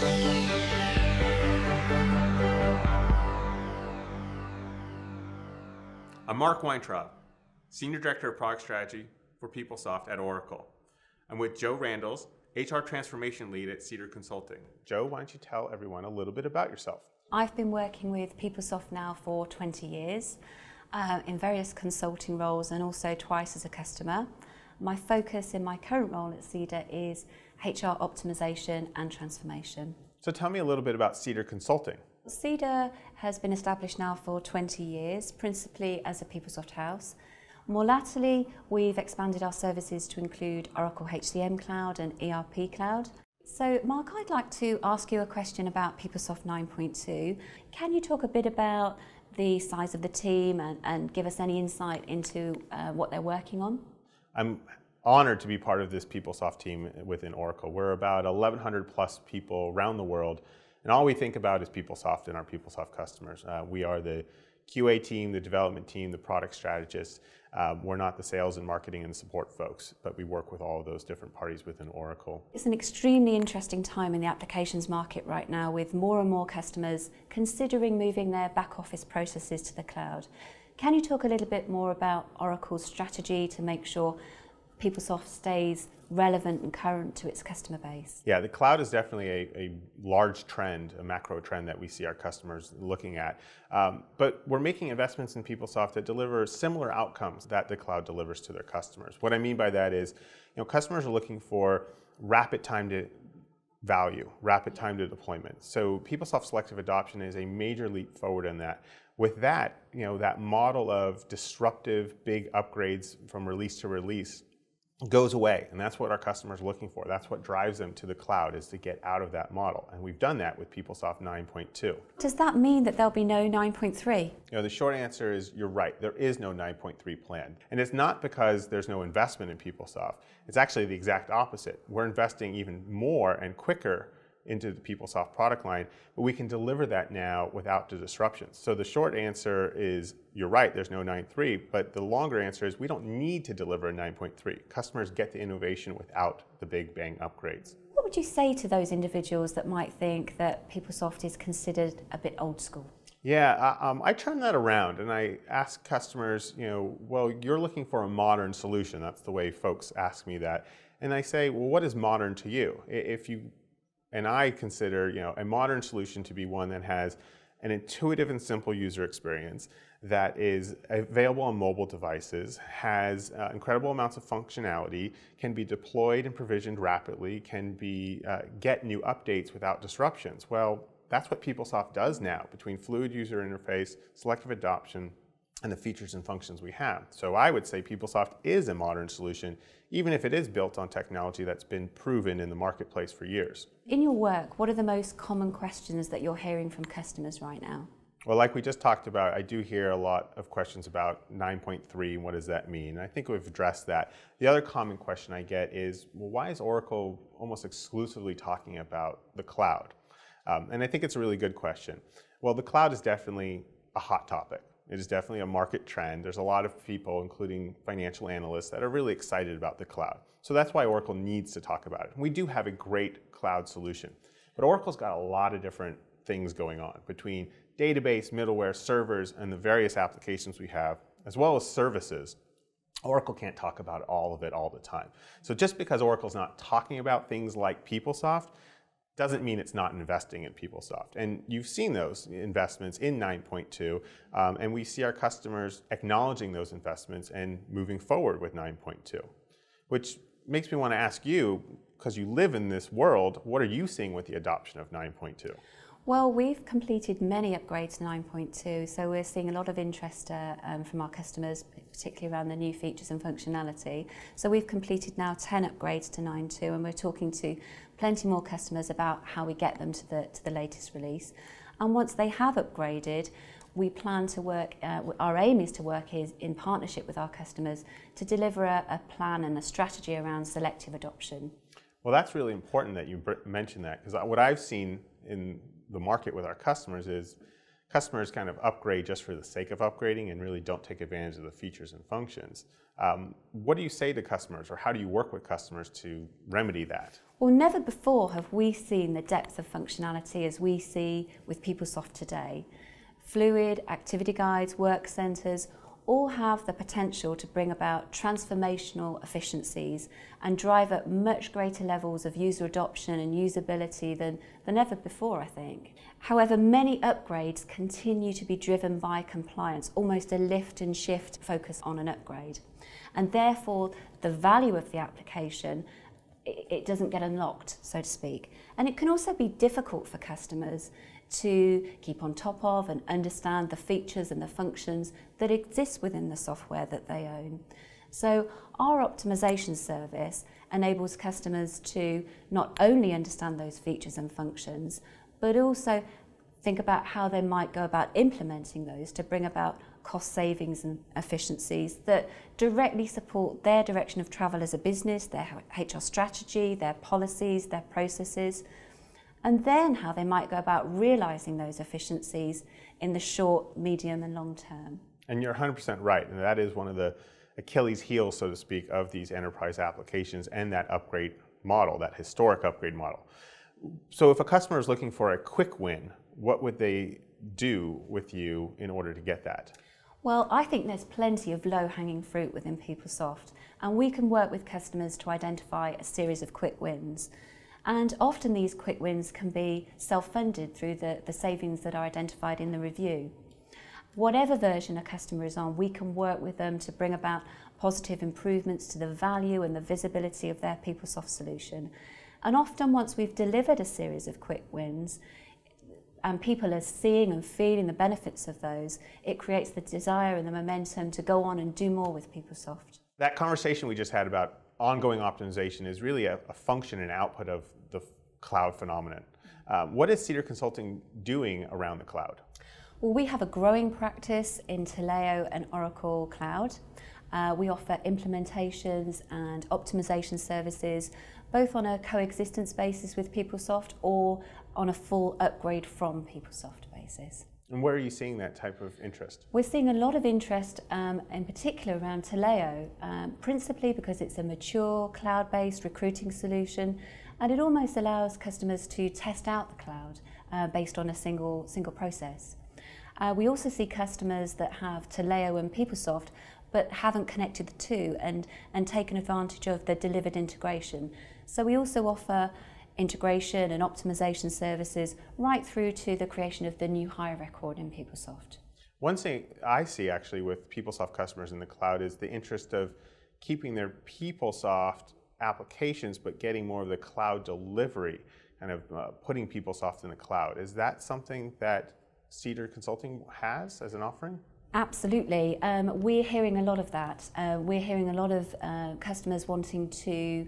I'm Marc Weintraub, Senior Director of Product Strategy for PeopleSoft at Oracle. I'm with Jo Randles, HR Transformation Lead at Cedar Consulting. Jo, why don't you tell everyone a little bit about yourself? I've been working with PeopleSoft now for 20 years in various consulting roles and also twice as a customer. My focus in my current role at Cedar is HR optimization and transformation. So tell me a little bit about Cedar Consulting. Cedar has been established now for 20 years, principally as a PeopleSoft house. More latterly, we've expanded our services to include Oracle HCM Cloud and ERP Cloud. So, Mark, I'd like to ask you a question about PeopleSoft 9.2. Can you talk a bit about the size of the team and give us any insight into what they're working on? I'm honored to be part of this PeopleSoft team within Oracle. We're about 1,100 plus people around the world. And all we think about is PeopleSoft and our PeopleSoft customers. We are the QA team, the development team, the product strategists. We're not the sales and marketing and support folks, but we work with all of those different parties within Oracle. It's an extremely interesting time in the applications market right now, with more and more customers considering moving their back office processes to the cloud. Can you talk a little bit more about Oracle's strategy to make sure PeopleSoft stays relevant and current to its customer base? Yeah, the cloud is definitely a large trend, a macro trend that we see our customers looking at. But we're making investments in PeopleSoft that deliver similar outcomes that the cloud delivers to their customers. What I mean by that is, customers are looking for rapid time to value, rapid time to deployment. So PeopleSoft selective adoption is a major leap forward in that. With that, that model of disruptive big upgrades from release to release goes away, and that's what our customers are looking for. That's what drives them to the cloud, is to get out of that model, and we've done that with PeopleSoft 9.2. Does that mean that there'll be no 9.3? The short answer is you're right. There is no 9.3 plan, and it's not because there's no investment in PeopleSoft. It's actually the exact opposite. We're investing even more and quicker into the PeopleSoft product line, but we can deliver that now without the disruptions. So the short answer is you're right, there's no 9.3, but the longer answer is we don't need to deliver a 9.3. Customers get the innovation without the big bang upgrades. What would you say to those individuals that might think that PeopleSoft is considered a bit old school? Yeah, I turn that around and I ask customers, well, you're looking for a modern solution. That's the way folks ask me that. And I say, well, what is modern to you? And I consider, a modern solution to be one that has an intuitive and simple user experience, that is available on mobile devices, has incredible amounts of functionality, can be deployed and provisioned rapidly, can be get new updates without disruptions. Well, that's what PeopleSoft does now, between fluid user interface, selective adoption, and the features and functions we have. So I would say PeopleSoft is a modern solution, even if it is built on technology that's been proven in the marketplace for years. In your work, what are the most common questions that you're hearing from customers right now? Well, like we just talked about, I do hear a lot of questions about 9.3 and what does that mean? I think we've addressed that. The other common question I get is, well, why is Oracle almost exclusively talking about the cloud? And I think it's a really good question. Well, the cloud is definitely a hot topic. It is definitely a market trend. There's a lot of people, including financial analysts, that are really excited about the cloud. So that's why Oracle needs to talk about it. We do have a great cloud solution, but Oracle's got a lot of different things going on between database, middleware, servers, and the various applications we have, as well as services. Oracle can't talk about all of it all the time. So just because Oracle's not talking about things like PeopleSoft doesn't mean it's not investing in PeopleSoft. And you've seen those investments in 9.2, and we see our customers acknowledging those investments and moving forward with 9.2, which makes me want to ask you, because you live in this world, what are you seeing with the adoption of 9.2? Well, we've completed many upgrades to 9.2, so we're seeing a lot of interest from our customers, particularly around the new features and functionality. So we've completed now 10 upgrades to 9.2, and we're talking to plenty more customers about how we get them to the latest release. And once they have upgraded, we plan to work, our aim is to work in partnership with our customers to deliver a plan and a strategy around selective adoption. Well, that's really important that you mention that, because what I've seen in the market with our customers is customers kind of upgrade just for the sake of upgrading and really don't take advantage of the features and functions. What do you say to customers, or how do you work with customers to remedy that? Well, never before have we seen the depth of functionality as we see with PeopleSoft today. Fluid, activity guides, work centres, all have the potential to bring about transformational efficiencies and drive at much greater levels of user adoption and usability than ever before, I think. However, many upgrades continue to be driven by compliance, almost a lift and shift focus on an upgrade. And therefore, the value of the application, it doesn't get unlocked, so to speak. And it can also be difficult for customers to keep on top of and understand the features and the functions that exist within the software that they own. So our optimization service enables customers to not only understand those features and functions, but also think about how they might go about implementing those to bring about cost savings and efficiencies that directly support their direction of travel as a business, their HR strategy, their policies, their processes, and then how they might go about realising those efficiencies in the short, medium and long term. And you're 100% right, and that is one of the Achilles heels, so to speak, of these enterprise applications and that upgrade model, that historic upgrade model. So if a customer is looking for a quick win, what would they do with you in order to get that? Well, I think there's plenty of low-hanging fruit within PeopleSoft, and we can work with customers to identify a series of quick wins. And often these quick wins can be self-funded through the savings that are identified in the review. Whatever version a customer is on, we can work with them to bring about positive improvements to the value and the visibility of their PeopleSoft solution. And often once we've delivered a series of quick wins, and people are seeing and feeling the benefits of those, it creates the desire and the momentum to go on and do more with PeopleSoft. That conversation we just had about ongoing optimization is really a function and output of the cloud phenomenon. What is Cedar Consulting doing around the cloud? Well, we have a growing practice in Taleo and Oracle Cloud. We offer implementations and optimization services, both on a coexistence basis with PeopleSoft or on a full upgrade from PeopleSoft basis. And where are you seeing that type of interest? We're seeing a lot of interest in particular around Taleo, principally because it's a mature cloud-based recruiting solution, and it almost allows customers to test out the cloud based on a single process. We also see customers that have Taleo and PeopleSoft but haven't connected the two and taken advantage of the delivered integration. So we also offer integration and optimization services right through to the creation of the new hire record in PeopleSoft. One thing I see actually with PeopleSoft customers in the cloud is the interest of keeping their PeopleSoft applications but getting more of the cloud delivery, kind of putting PeopleSoft in the cloud. Is that something that Cedar Consulting has as an offering? Absolutely. We're hearing a lot of that. We're hearing a lot of customers wanting to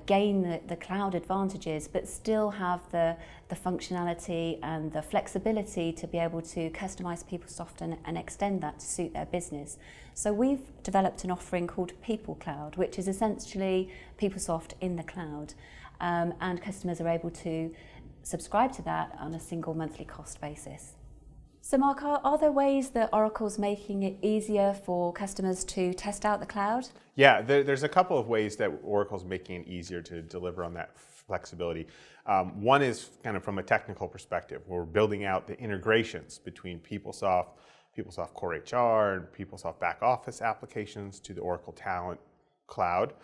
gain the cloud advantages but still have the functionality and the flexibility to be able to customize PeopleSoft and extend that to suit their business. So we've developed an offering called People Cloud, which is essentially PeopleSoft in the cloud, and customers are able to subscribe to that on a single monthly cost basis. So Mark, are there ways that Oracle's making it easier for customers to test out the cloud? Yeah, there's a couple of ways that Oracle's making it easier to deliver on that flexibility. One is kind of from a technical perspective. We're building out the integrations between PeopleSoft, PeopleSoft Core HR, and PeopleSoft back office applications to the Oracle Talent Cloud,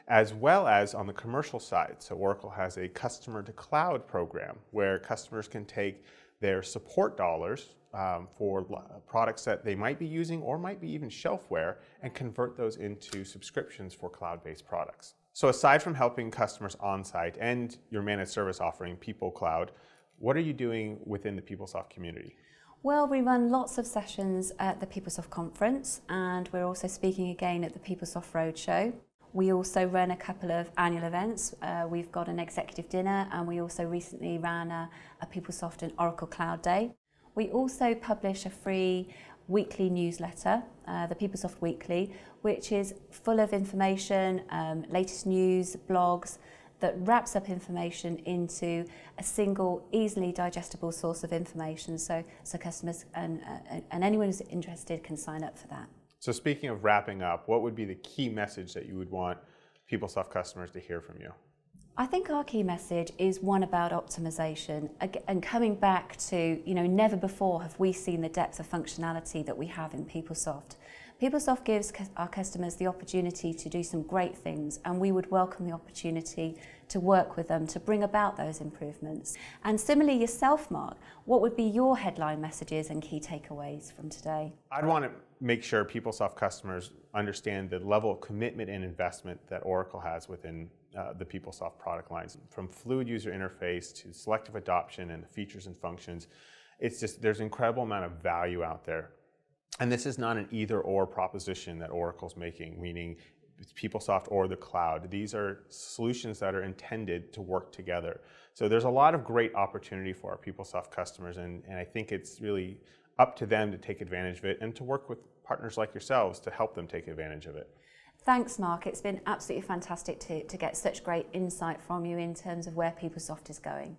as well as on the commercial side. So Oracle has a customer to cloud program where customers can take their support dollars for products that they might be using or might be even shelfware and convert those into subscriptions for cloud-based products. So aside from helping customers on-site and your managed service offering, People Cloud, what are you doing within the PeopleSoft community? Well, we run lots of sessions at the PeopleSoft conference, and we're also speaking again at the PeopleSoft Roadshow. We also run a couple of annual events. We've got an executive dinner, and we also recently ran a PeopleSoft and Oracle Cloud Day. We also publish a free weekly newsletter, the PeopleSoft Weekly, which is full of information, latest news, blogs, that wraps up information into a single, easily digestible source of information, so customers and anyone who's interested can sign up for that. So speaking of wrapping up, what would be the key message that you would want PeopleSoft customers to hear from you? I think our key message is one about optimization, and coming back to, never before have we seen the depth of functionality that we have in PeopleSoft. PeopleSoft gives our customers the opportunity to do some great things, and we would welcome the opportunity to work with them to bring about those improvements. And similarly yourself, Mark, what would be your headline messages and key takeaways from today? I'd want to make sure PeopleSoft customers understand the level of commitment and investment that Oracle has within the PeopleSoft product lines. From fluid user interface to selective adoption and the features and functions, it's just, there's an incredible amount of value out there. And this is not an either-or proposition that Oracle's making, meaning it's PeopleSoft or the cloud. These are solutions that are intended to work together. So there's a lot of great opportunity for our PeopleSoft customers, and I think it's really up to them to take advantage of it and to work with partners like yourselves to help them take advantage of it. Thanks, Mark. It's been absolutely fantastic to get such great insight from you in terms of where PeopleSoft is going.